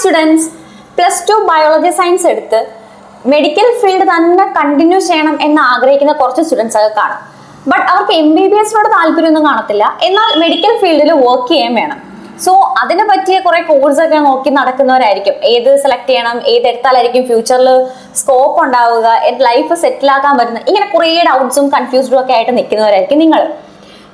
Students, +2 biology science എടുത്ത് medical field തന്നെ continue ചെയ്യണം എന്ന് ആഗ്രഹിക്കുന്ന കുറച്ച് സ്റ്റുഡൻസ് ഒക്കെ കാണാം. ബട്ട് അവർക്ക് MBBS-നോട് താല്പര്യമൊന്നും കാണത്തില്ല, എന്നാൽ മെഡിക്കൽ ഫീൽഡിൽ വർക്ക് ചെയ്യാൻ വേണം. സോ അതിനെ പറ്റിയ കുറെ കോഴ്സൊക്കെ നോക്കി നടക്കുന്നവരായിരിക്കും. ഏത് സെലക്ട് ചെയ്യണം, ഏതെടുത്താലായിരിക്കും ഫ്യൂച്ചറിൽ സ്കോപ്പ് ഉണ്ടാവുക, ലൈഫ് സെറ്റിൽ ആക്കാൻ പറ്റുന്ന, ഇങ്ങനെ കുറേ ഡൗട്ട്സും കൺഫ്യൂസ്ഡും ഒക്കെ ആയിട്ട് നിൽക്കുന്നവരായിരിക്കും നിങ്ങൾ.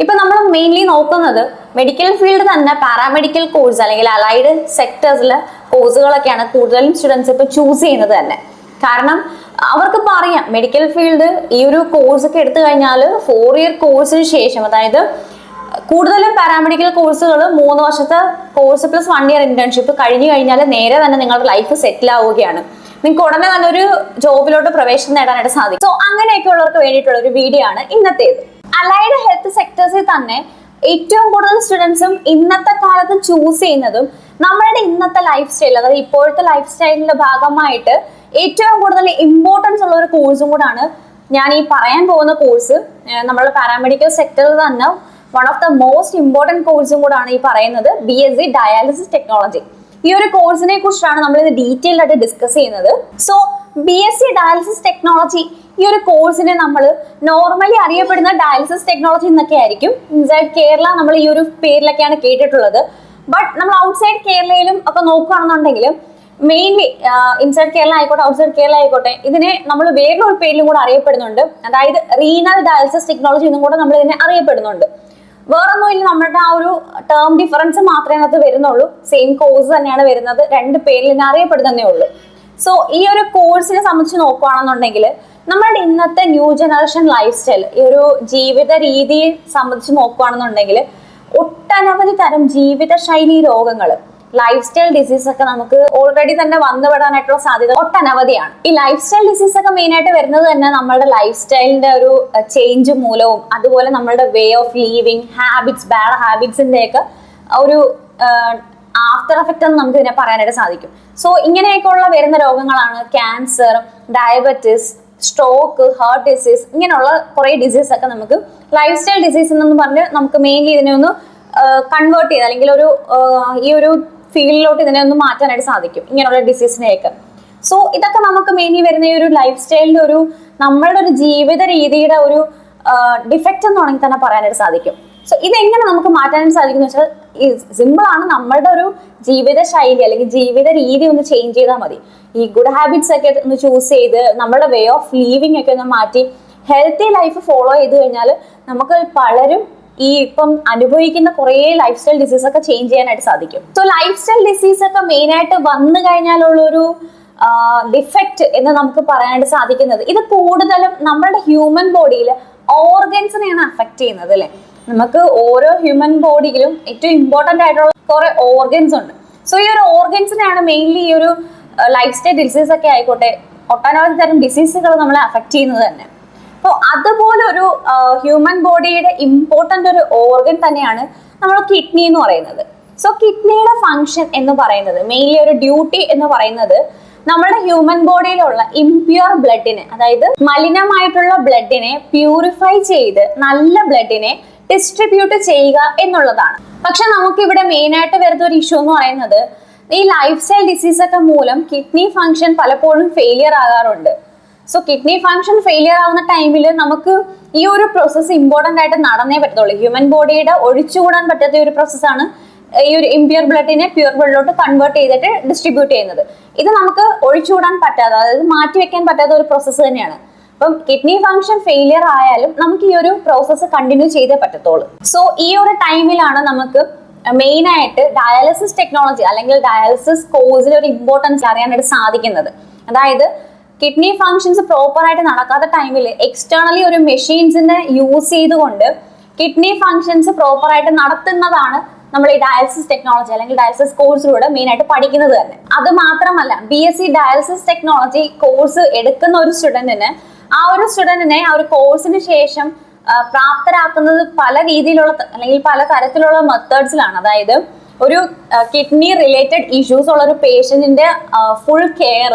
ഇപ്പൊ നമ്മൾ മെയിൻലി നോക്കുന്നത് മെഡിക്കൽ ഫീൽഡ് തന്നെ പാരാമെഡിക്കൽ കോഴ്സ് അല്ലെങ്കിൽ അലൈഡ് സെക്ടേഴ്സിലെ കോഴ്സുകളൊക്കെയാണ് കൂടുതലും സ്റ്റുഡൻസ് ഇപ്പൊ ചൂസ് ചെയ്യുന്നത് തന്നെ. കാരണം അവർക്കിപ്പോൾ അറിയാം മെഡിക്കൽ ഫീൽഡ് ഈ ഒരു കോഴ്സ് ഒക്കെ എടുത്തു കഴിഞ്ഞാൽ 4 ഇയർ കോഴ്സിന് ശേഷം, അതായത് കൂടുതലും പാരാമെഡിക്കൽ കോഴ്സുകൾ 3 വർഷത്തെ കോഴ്സ് പ്ലസ് 1 ഇയർ ഇന്റേൺഷിപ്പ് കഴിഞ്ഞു കഴിഞ്ഞാൽ നേരെ തന്നെ നിങ്ങളുടെ ലൈഫ് സെറ്റിൽ ആവുകയാണ്. നിങ്ങൾക്ക് ഉടനെ തന്നെ ഒരു ജോബിലോട്ട് പ്രവേശനം നേടാനായിട്ട് സാധിക്കും. സോ അങ്ങനെയൊക്കെ ഉള്ളവർക്ക് വേണ്ടിയിട്ടുള്ള ഒരു വീഡിയോ ആണ് ഇന്നത്തേത്. അലൈഡ് ഹെൽത്ത് സെക്ടേഴ്സിൽ തന്നെ ഏറ്റവും കൂടുതൽ സ്റ്റുഡൻസും ഇന്നത്തെ കാലത്ത് ചൂസ് ചെയ്യുന്നതും നമ്മളുടെ ഇന്നത്തെ ലൈഫ് സ്റ്റൈൽ, അതായത് ഇപ്പോഴത്തെ ലൈഫ് സ്റ്റൈലിന്റെ ഭാഗമായിട്ട് ഏറ്റവും കൂടുതൽ ഇമ്പോർട്ടൻസ് ഉള്ള ഒരു കോഴ്സും കൂടാണ് ഞാൻ ഈ പറയാൻ പോകുന്ന കോഴ്സ്. നമ്മളുടെ പാരാമെഡിക്കൽ സെക്ടറിൽ തന്നെ one of the most important കോഴ്സും കൂടാണ് ഈ പറയുന്നത് BSc ഡയാലിസിസ് ടെക്നോളജി. ഈ ഒരു കോഴ്സിനെ കുറിച്ചാണ് നമ്മൾ ഇത് ഡീറ്റെയിൽ ആയിട്ട് ഡിസ്കസ് ചെയ്യുന്നത്. സോ BSc ഡയാലിസിസ് ടെക്നോളജി ഈ ഒരു കോഴ്സിനെ നമ്മൾ നോർമലി അറിയപ്പെടുന്ന ഡയാലിസിസ് ടെക്നോളജി എന്നൊക്കെ ആയിരിക്കും. ഇൻസൈഡ് കേരള നമ്മൾ ഈ ഒരു പേരിലൊക്കെയാണ് കേട്ടിട്ടുള്ളത്. ബട്ട് നമ്മൾ ഔട്ട്സൈഡ് കേരളയിലും ഒക്കെ നോക്കുകയാണെന്നുണ്ടെങ്കിൽ മെയിൻലി ഇൻസൈഡ് കേരള ആയിക്കോട്ടെ ഔട്ട്സൈഡ് കേരള ആയിക്കോട്ടെ ഇതിനെ നമ്മൾ വേറൊരു പേരിലും കൂടെ അറിയപ്പെടുന്നുണ്ട്. അതായത് റീനൽ ഡയാലിസിസ് ടെക്നോളജി എന്നും കൂടെ നമ്മൾ ഇതിനെ അറിയപ്പെടുന്നുണ്ട്. വേറൊന്നുമില്ല, നമ്മുടെ ആ ഒരു ടേം ഡിഫറൻസ് മാത്രമേ അതിനകത്ത് വരുന്നുള്ളൂ. സെയിം കോഴ്സ് തന്നെയാണ് വരുന്നത്, 2 പേരിൽ ഇതിനെ അറിയപ്പെടുന്നതേ ഉള്ളൂ. സോ ഈ ഒരു കോഴ്സിനെ സംബന്ധിച്ച് നോക്കുകയാണെന്നുണ്ടെങ്കിൽ നമ്മളുടെ ഇന്നത്തെ ന്യൂ ജനറേഷൻ ലൈഫ് സ്റ്റൈൽ, ഈ ഒരു ജീവിത രീതിയെ സംബന്ധിച്ച് നോക്കുകയാണെന്നുണ്ടെങ്കിൽ ഒട്ടനവധി തരം ജീവിതശൈലി രോഗങ്ങൾ, ലൈഫ് സ്റ്റൈൽ ഡിസീസ് ഒക്കെ നമുക്ക് ഓൾറെഡി തന്നെ വന്നുപെടാനായിട്ടുള്ള സാധ്യത ഒട്ടനവധിയാണ്. ഈ ലൈഫ് സ്റ്റൈൽ ഡിസീസ് ഒക്കെ മെയിൻ ആയിട്ട് വരുന്നത് തന്നെ നമ്മുടെ ലൈഫ് സ്റ്റൈലിന്റെ ഒരു ചേഞ്ച് മൂലവും അതുപോലെ നമ്മുടെ way of living habits, bad ഹാബിറ്റ്സിന്റെ ഒക്കെ ഒരു ആഫ്റ്റർ എഫക്റ്റ് എന്ന് നമുക്ക് ഇതിനെ പറയാനായിട്ട് സാധിക്കും. സോ ഇങ്ങനെയൊക്കെയുള്ള വരുന്ന രോഗങ്ങളാണ് cancer, diabetes, stroke, heart disease, ഇങ്ങനെയുള്ള കുറെ ഡിസീസ് ഒക്കെ നമുക്ക് ലൈഫ് സ്റ്റൈൽ ഡിസീസ് എന്നൊന്നും പറഞ്ഞ് നമുക്ക് മെയിൻലി ഇതിനെ ഒന്ന് കൺവേർട്ട് ചെയ്ത് അല്ലെങ്കിൽ ഒരു ഈ ഒരു ഫീൽഡിലോട്ട് ഇതിനെ ഒന്ന് മാറ്റാനായിട്ട് സാധിക്കും, ഇങ്ങനെയുള്ള ഡിസീസിനെയൊക്കെ. സോ ഇതൊക്കെ നമുക്ക് മെയിൻലി വരുന്ന ഈ ഒരു ലൈഫ് സ്റ്റൈലിന്റെ ഒരു നമ്മളുടെ ഒരു ജീവിത രീതിയുടെ ഒരു ഡിഫക്റ്റ് എന്ന് വേണമെങ്കിൽ തന്നെ പറയാനായിട്ട് സാധിക്കും. സോ ഇതെങ്ങനെ നമുക്ക് മാറ്റാനായിട്ട് സാധിക്കും എന്ന് വെച്ചാൽ സിമ്പിൾ ആണ്. നമ്മളുടെ ഒരു ജീവിത ശൈലി അല്ലെങ്കിൽ ജീവിത രീതി ഒന്ന് ചേഞ്ച് ചെയ്താൽ മതി. ഈ ഗുഡ് ഹാബിറ്റ്സ് ഒക്കെ ഒന്ന് ചൂസ് ചെയ്ത് നമ്മുടെ വേ ഓഫ് ലീവിങ് ഒക്കെ ഒന്ന് മാറ്റി ഹെൽത്തി ലൈഫ് ഫോളോ ചെയ്ത് കഴിഞ്ഞാൽ നമുക്ക് പലരും ഈ ഇപ്പം അനുഭവിക്കുന്ന കുറേ ലൈഫ് സ്റ്റൈൽ ഡിസീസ് ഒക്കെ ചേഞ്ച് ചെയ്യാനായിട്ട് സാധിക്കും. സോ ലൈഫ് സ്റ്റൈൽ ഡിസീസ് ഒക്കെ മെയിൻ ആയിട്ട് വന്നു കഴിഞ്ഞാലുള്ളൊരു ഡിഫക്റ്റ് എന്ന് നമുക്ക് പറയാനായിട്ട് സാധിക്കുന്നത്, ഇത് കൂടുതലും നമ്മളുടെ ഹ്യൂമൻ ബോഡിയിൽ ഓർഗൻസിനെയാണ് അഫക്റ്റ് ചെയ്യുന്നത് അല്ലേ. നമുക്ക് ഓരോ ഹ്യൂമൻ ബോഡിയിലും ഏറ്റവും ഇമ്പോർട്ടൻ്റ് ആയിട്ടുള്ള കുറെ ഓർഗൻസ് ഉണ്ട്. സോ ഈ ഒരു ഓർഗൻസിനെയാണ് മെയിൻലി ഈ ഒരു ലൈഫ് സ്റ്റൈൽ ഡിസീസ് ഒക്കെ ആയിക്കോട്ടെ ഒട്ടനവധി തരം ഡിസീസുകൾ നമ്മളെ അഫക്റ്റ് ചെയ്യുന്നത് തന്നെ. അപ്പോൾ അതുപോലെ ഒരു ഹ്യൂമൻ ബോഡിയുടെ ഇമ്പോർട്ടൻ്റ് ഒരു ഓർഗൻ തന്നെയാണ് നമ്മൾ കിഡ്നി എന്ന് പറയുന്നത്. സോ കിഡ്നിയുടെ ഫങ്ഷൻ എന്ന് പറയുന്നത് മെയിൻലി ഒരു ഡ്യൂട്ടി എന്ന് പറയുന്നത് നമ്മുടെ ഹ്യൂമൻ ബോഡിയിലുള്ള ഇംപ്യൂർ ബ്ലഡിനെ, അതായത് മലിനമായിട്ടുള്ള ബ്ലഡിനെ പ്യൂരിഫൈ ചെയ്ത് നല്ല ബ്ലഡിനെ ഡിസ്ട്രിബ്യൂട്ട് ചെയ്യുക എന്നുള്ളതാണ്. പക്ഷെ നമുക്ക് ഇവിടെ മെയിൻ ആയിട്ട് വരുന്ന ഒരു ഇഷ്യൂ എന്ന് പറയുന്നത് ഈ ലൈഫ് സ്റ്റൈൽ ഡിസീസ് ഒക്കെ മൂലം കിഡ്നി ഫങ്ഷൻ പലപ്പോഴും ഫെയിലിയർ ആകാറുണ്ട്. സോ കിഡ്നി ഫങ്ഷൻ ഫെയിലിയർ ആവുന്ന ടൈമിൽ നമുക്ക് ഈ ഒരു പ്രോസസ്സ് ഇമ്പോർട്ടൻ്റ് ആയിട്ട് നടന്നേ പറ്റത്തുള്ളൂ. ഹ്യൂമൻ ബോഡിയുടെ ഒഴിച്ചുകൂടാൻ പറ്റാത്ത ഒരു പ്രോസസ്സാണ് ഈ ഒരു ഇംപ്യൂർ ബ്ലഡിനെ പ്യൂർ ബ്ലഡിലോട്ട് കൺവേർട്ട് ചെയ്തിട്ട് ഡിസ്ട്രിബ്യൂട്ട് ചെയ്യുന്നത്. ഇത് നമുക്ക് ഒഴിച്ചുകൂടാൻ പറ്റാത്ത, അതായത് മാറ്റി വെക്കാൻ പറ്റാത്ത ഒരു പ്രോസസ്സ് തന്നെയാണ്. അപ്പം കിഡ്നി ഫങ്ഷൻ ഫെയിലിയർ ആയാലും നമുക്ക് ഈ ഒരു പ്രോസസ്സ് കണ്ടിന്യൂ ചെയ്തേ പറ്റത്തുള്ളൂ. സോ ഈ ഒരു ടൈമിലാണ് നമുക്ക് മെയിൻ ആയിട്ട് ഡയാലിസിസ് ടെക്നോളജി അല്ലെങ്കിൽ ഡയാലിസിസ് കോഴ്സിൽ ഒരു ഇമ്പോർട്ടൻസ് അറിയാനായിട്ട് സാധിക്കുന്നത്. അതായത് കിഡ്നി ഫങ്ഷൻസ് പ്രോപ്പർ ആയിട്ട് നടക്കാത്ത ടൈമിൽ എക്സ്റ്റേണലി ഒരു മെഷീൻസിനെ യൂസ് ചെയ്തുകൊണ്ട് കിഡ്നി ഫങ്ഷൻസ് പ്രോപ്പർ ആയിട്ട് നടത്തുന്നതാണ് നമ്മൾ ഈ ഡയാലിസിസ് ടെക്നോളജി അല്ലെങ്കിൽ ഡയാലിസിസ് കോഴ്സിലൂടെ മെയിൻ ആയിട്ട് പഠിക്കുന്നത് തന്നെ. അത് മാത്രമല്ല BSc ഡയാലിസിസ് ടെക്നോളജി കോഴ്സ് എടുക്കുന്ന ഒരു സ്റ്റുഡന്റിനെ ആ ഒരു കോഴ്സിന് ശേഷം പ്രാപ്തരാക്കുന്നത് പല രീതിയിലുള്ള അല്ലെങ്കിൽ പല തരത്തിലുള്ള മെത്തേഡ്സിലാണ്. അതായത് ഒരു കിഡ്നി റിലേറ്റഡ് ഇഷ്യൂസ് ഉള്ള ഒരു പേഷ്യന്റിന്റെ ഫുൾ കെയർ,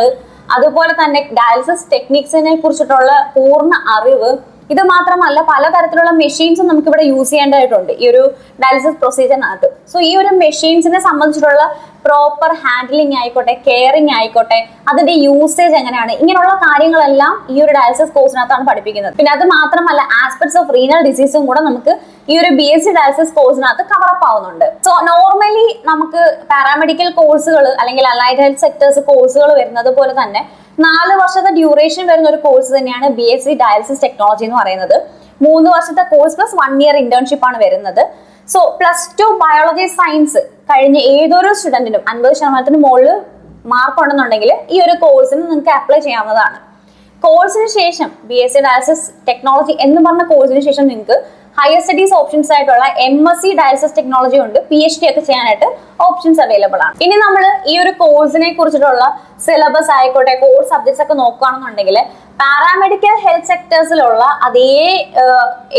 അതുപോലെ തന്നെ ഡയാലിസിസ് ടെക്നിക്സിനെ കുറിച്ചിട്ടുള്ള പൂർണ്ണ അറിവ്, ഇത് മാത്രമല്ല പലതരത്തിലുള്ള മെഷീൻസും നമുക്ക് ഇവിടെ യൂസ് ചെയ്യേണ്ടതായിട്ടുണ്ട് ഈ ഒരു ഡയാലിസിസ് പ്രൊസീജിയറിനകത്ത്. സോ ഈ ഒരു മെഷീൻസിനെ സംബന്ധിച്ചിട്ടുള്ള പ്രോപ്പർ ഹാൻഡ്ലിംഗ് ആയിക്കോട്ടെ, കെയറിംഗ് ആയിക്കോട്ടെ, അതിന്റെ യൂസേജ് എങ്ങനെയാണ്, ഇങ്ങനെയുള്ള കാര്യങ്ങളെല്ലാം ഈ ഒരു ഡയാലിസിസ് കോഴ്സിനകത്താണ് പഠിപ്പിക്കുന്നത്. പിന്നെ അത് മാത്രമല്ല ആസ്പെക്ട്സ് ഓഫ് റീനൽ ഡിസീസും കൂടെ നമുക്ക് ഈ ഒരു BSc ഡയാലിസിസ് കോഴ്സിനകത്ത് കവറപ്പ് ആവുന്നുണ്ട്. സോ നോർമലി നമുക്ക് പാരാമെഡിക്കൽ കോഴ്സുകൾ അല്ലെങ്കിൽ അലൈഡ് ഹെൽത്ത് സെക്ടേഴ്സ് കോഴ്സുകൾ വരുന്നത് പോലെ തന്നെ 4 വർഷത്തെ ഡ്യൂറേഷൻ വരുന്ന ഒരു കോഴ്സ് തന്നെയാണ് BSc ഡയാലിസിസ് ടെക്നോളജി എന്ന് പറയുന്നത്. 3 വർഷത്തെ കോഴ്സ് പ്ലസ് 1 ഇയർ ഇന്റേൺഷിപ്പ് ആണ് വരുന്നത്. സോ +2 ബയോളജി സയൻസ് കഴിഞ്ഞ ഏതൊരു സ്റ്റുഡന്റിനും 50% മുകളിൽ മാർക്ക് ഉണ്ടെന്നുണ്ടെങ്കിൽ ഈ ഒരു കോഴ്സിന് നിങ്ങൾക്ക് അപ്ലൈ ചെയ്യാവുന്നതാണ്. കോഴ്സിന് ശേഷം BSc ഡയാലിസിസ് ടെക്നോളജി എന്ന് പറഞ്ഞ കോഴ്സിന് ശേഷം നിങ്ങൾക്ക് ഹയർ സ്റ്റഡീസ് ഓപ്ഷൻസ് ആയിട്ടുള്ള MSc ഡയാലിസിസ് ടെക്നോളജി ഉണ്ട്, PhD ഒക്കെ ചെയ്യാനായിട്ട് ഓപ്ഷൻസ് അവൈലബിൾ ആണ്. ഇനി നമ്മൾ ഈ ഒരു കോഴ്സിനെ കുറിച്ചിട്ടുള്ള സിലബസ് ആയിക്കോട്ടെ, കോർ സബ്ജക്ട്സ് ഒക്കെ നോക്കുകയാണെന്നുണ്ടെങ്കിൽ പാരാമെഡിക്കൽ ഹെൽത്ത് സെക്ടേഴ്സിലുള്ള അതേ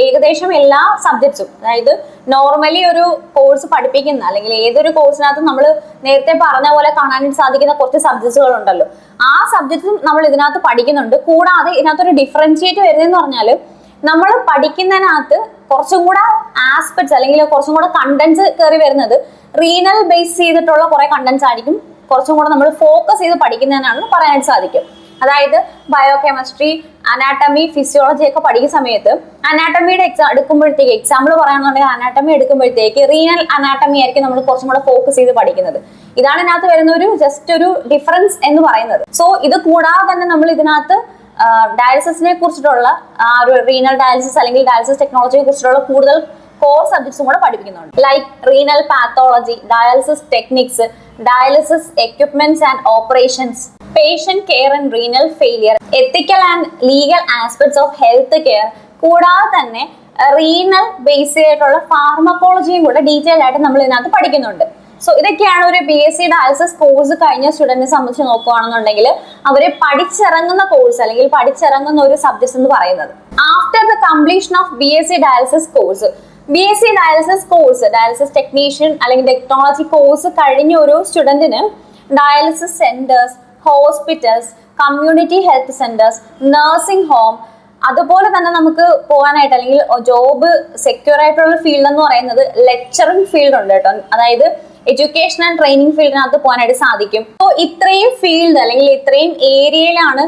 ഏകദേശം എല്ലാ സബ്ജക്ട്സും, അതായത് നോർമലി ഒരു കോഴ്സ് പഠിപ്പിക്കുന്ന അല്ലെങ്കിൽ ഏതൊരു കോഴ്സിനകത്തും നമ്മൾ നേരത്തെ പറഞ്ഞ പോലെ കാണാനായിട്ട് സാധിക്കുന്ന കുറച്ച് സബ്ജക്ട്സുകൾ ഉണ്ടല്ലോ, ആ സബ്ജക്ട്സും നമ്മൾ ഇതിനകത്ത് പഠിക്കുന്നുണ്ട്. കൂടാതെ ഇതിനകത്തൊരു ഡിഫറൻഷിയേറ്റ് വരുന്നതെന്ന് പറഞ്ഞാൽ നമ്മൾ പഠിക്കുന്നതിനകത്ത് കുറച്ചും കൂടെ ആസ്പെക്ട്സ് അല്ലെങ്കിൽ കുറച്ചും കൂടെ കണ്ടന്റ്സ് കയറി വരുന്നത് റീനൽ ബേസ് ചെയ്തിട്ടുള്ള കുറെ കണ്ടന്റ്സ് ആയിരിക്കും കുറച്ചും കൂടെ നമ്മൾ ഫോക്കസ് ചെയ്ത് പഠിക്കുന്നതിനാണെന്ന് പറയാനായിട്ട് സാധിക്കും. അതായത് ബയോകെമിസ്ട്രി, അനാട്ടമി, ഫിസിയോളജി ഒക്കെ പഠിക്കുന്ന സമയത്ത് അനാട്ടമിയുടെ എടുക്കുമ്പോഴത്തേക്ക് എക്സാമ്പിൾ പറയുകയാണെന്നുണ്ടെങ്കിൽ അനാട്ടമി എടുക്കുമ്പോഴത്തേക്ക് റീനൽ അനാട്ടമി ആയിരിക്കും നമ്മൾ കുറച്ചും കൂടെ ഫോക്കസ് ചെയ്ത് പഠിക്കുന്നത്. ഇതാണ് ഇതിനകത്ത് വരുന്ന ഒരു ജസ്റ്റ് ഒരു ഡിഫറൻസ് എന്ന് പറയുന്നത്. സോ ഇത് കൂടാതെ തന്നെ നമ്മൾ ഇതിനകത്ത് ഡയാലിസിസിനെ കുറിച്ചിട്ടുള്ള ഒരു റീനൽ ഡയാലിസിസ് അല്ലെങ്കിൽ ഡയാലിസിസ് ടെക്നോളജിയെ കുറിച്ചിട്ടുള്ള കൂടുതൽ കോർ സബ്ജക്ട്സും കൂടെ പഠിപ്പിക്കുന്നുണ്ട്. Like renal pathology, dialysis techniques, dialysis equipments and operations, patient care and renal failure, ethical and legal aspects of health care, കൂടാതെ തന്നെ റീനൽ ബേസ് ചെയ്തിട്ടുള്ള ഫാർമക്കോളജിയും കൂടെ ഡീറ്റെയിൽ ആയിട്ട് നമ്മൾ ഇതിനകത്ത് പഠിക്കുന്നുണ്ട്. സോ ഇതൊക്കെയാണ് ഒരു BSc ഡയാലിസിസ് കോഴ്സ് കഴിഞ്ഞ സ്റ്റുഡന്റിനെ സംബന്ധിച്ച് നോക്കുകയാണെന്നുണ്ടെങ്കിൽ അവരെ പഠിച്ചിറങ്ങുന്ന കോഴ്സ് അല്ലെങ്കിൽ പഠിച്ചിറങ്ങുന്ന ഒരു സബ്ജക്ട് എന്ന് പറയുന്നത്. After the completion of BSc dialysis course, BSc dialysis course, dialysis technician അല്ലെങ്കിൽ ടെക്നോളജി കോഴ്സ് കഴിഞ്ഞ ഒരു സ്റ്റുഡന്റിന് dialysis centres, hospitals, community health centres, nursing home, അതുപോലെ തന്നെ നമുക്ക് പോകാനായിട്ട് അല്ലെങ്കിൽ ജോബ് സെക്യൂർ ആയിട്ടുള്ള ഫീൽഡ് എന്ന് പറയുന്നത് ലെക്ചറിങ് ഫീൽഡ് ഉണ്ട് കേട്ടോ. അതായത് എഡ്യൂക്കേഷൻ ആൻഡ് ട്രെയിനിങ് ഫീൽഡിനകത്ത് പോകാനായിട്ട് സാധിക്കും. സോ ഇത്രയും ഫീൽഡ് അല്ലെങ്കിൽ ഇത്രയും ഏരിയയിലാണ്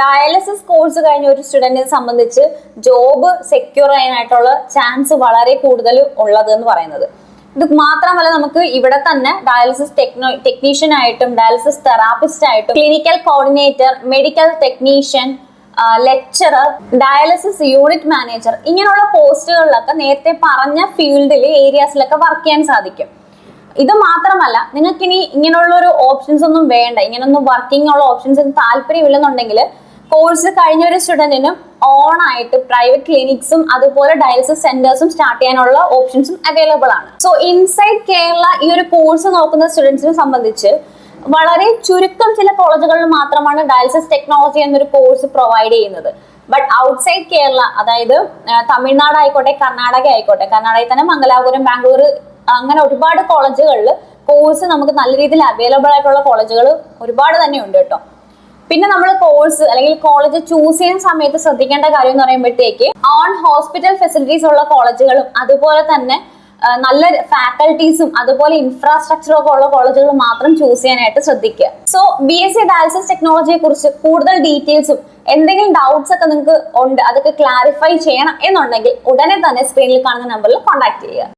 ഡയാലിസിസ് കോഴ്സ് കഴിഞ്ഞ ഒരു സ്റ്റുഡന്റിനെ സംബന്ധിച്ച് ജോബ് സെക്യൂർ ചെയ്യാനായിട്ടുള്ള ചാൻസ് വളരെ കൂടുതൽ ഉള്ളത് എന്ന് പറയുന്നത്. ഇത് മാത്രമല്ല നമുക്ക് ഇവിടെ തന്നെ ഡയാലിസിസ് ടെക്നീഷ്യൻ ആയിട്ടും ഡയാലിസിസ് തെറാപ്പിസ്റ്റ് ആയിട്ടും clinical coordinator, medical technician, lecturer, dialysis unit manager, ഇങ്ങനെയുള്ള പോസ്റ്റുകളിലൊക്കെ നേരത്തെ പറഞ്ഞ ഫീൽഡിൽ ഏരിയാസിലൊക്കെ വർക്ക് ചെയ്യാൻ സാധിക്കും. ഇത് മാത്രമല്ല നിങ്ങൾക്ക് ഇനി ഇങ്ങനെയുള്ള ഒരു ഓപ്ഷൻസ് ഒന്നും വേണ്ട, ഇങ്ങനൊന്നും വർക്കിംഗ് ഉള്ള ഓപ്ഷൻസ് താല്പര്യമില്ലെന്നുണ്ടെങ്കിൽ കോഴ്സ് കഴിഞ്ഞ ഒരു സ്റ്റുഡന്റിനും ഓൺ ആയിട്ട് പ്രൈവറ്റ് ക്ലിനിക്സും അതുപോലെ ഡയാലിസിസ് സെന്റേഴ്സും സ്റ്റാർട്ട് ചെയ്യാനുള്ള ഓപ്ഷൻസും അവൈലബിൾ ആണ്. സോ ഇൻസൈഡ് കേരള ഈ ഒരു കോഴ്സ് നോക്കുന്ന സ്റ്റുഡൻസിനെ സംബന്ധിച്ച് വളരെ ചുരുക്കം ചില കോളേജുകളിൽ മാത്രമാണ് ഡയാലിസിസ് ടെക്നോളജി എന്നൊരു കോഴ്സ് പ്രൊവൈഡ് ചെയ്യുന്നത്. ബട്ട് ഔട്ട്സൈഡ് കേരള, അതായത് തമിഴ്നാട് ആയിക്കോട്ടെ, കർണാടക ആയിക്കോട്ടെ, കർണാടകയിൽ തന്നെ മംഗലാപുരം, ബാംഗ്ലൂർ, അങ്ങനെ ഒരുപാട് കോളേജുകളിൽ കോഴ്സ് നമുക്ക് നല്ല രീതിയിൽ അവൈലബിൾ ആയിട്ടുള്ള കോളേജുകൾ ഒരുപാട് തന്നെ ഉണ്ട് കേട്ടോ. പിന്നെ നമ്മൾ കോഴ്സ് അല്ലെങ്കിൽ കോളേജ് ചൂസ് ചെയ്യുന്ന സമയത്ത് ശ്രദ്ധിക്കേണ്ട കാര്യം എന്ന് പറയുമ്പോഴത്തേക്ക് ഓൺ ഹോസ്പിറ്റൽ ഫെസിലിറ്റീസ് ഉള്ള കോളേജുകളും അതുപോലെ തന്നെ നല്ല ഫാക്കൽറ്റീസും അതുപോലെ ഇൻഫ്രാസ്ട്രക്ചറും ഒക്കെ ഉള്ള കോളേജുകൾ മാത്രം ചൂസ് ചെയ്യാനായിട്ട് ശ്രദ്ധിക്കുക. സോ BSc ഡയാലിസിസ് ടെക്നോളജിയെ കുറിച്ച് കൂടുതൽ ഡീറ്റെയിൽസും എന്തെങ്കിലും ഡൗട്ട്സ് ഒക്കെ നിങ്ങൾക്ക് ഉണ്ട്, അതൊക്കെ ക്ലാരിഫൈ ചെയ്യണം എന്നുണ്ടെങ്കിൽ ഉടനെ തന്നെ സ്ക്രീനിൽ കാണുന്ന നമ്പറിൽ കോൺടാക്ട് ചെയ്യുക.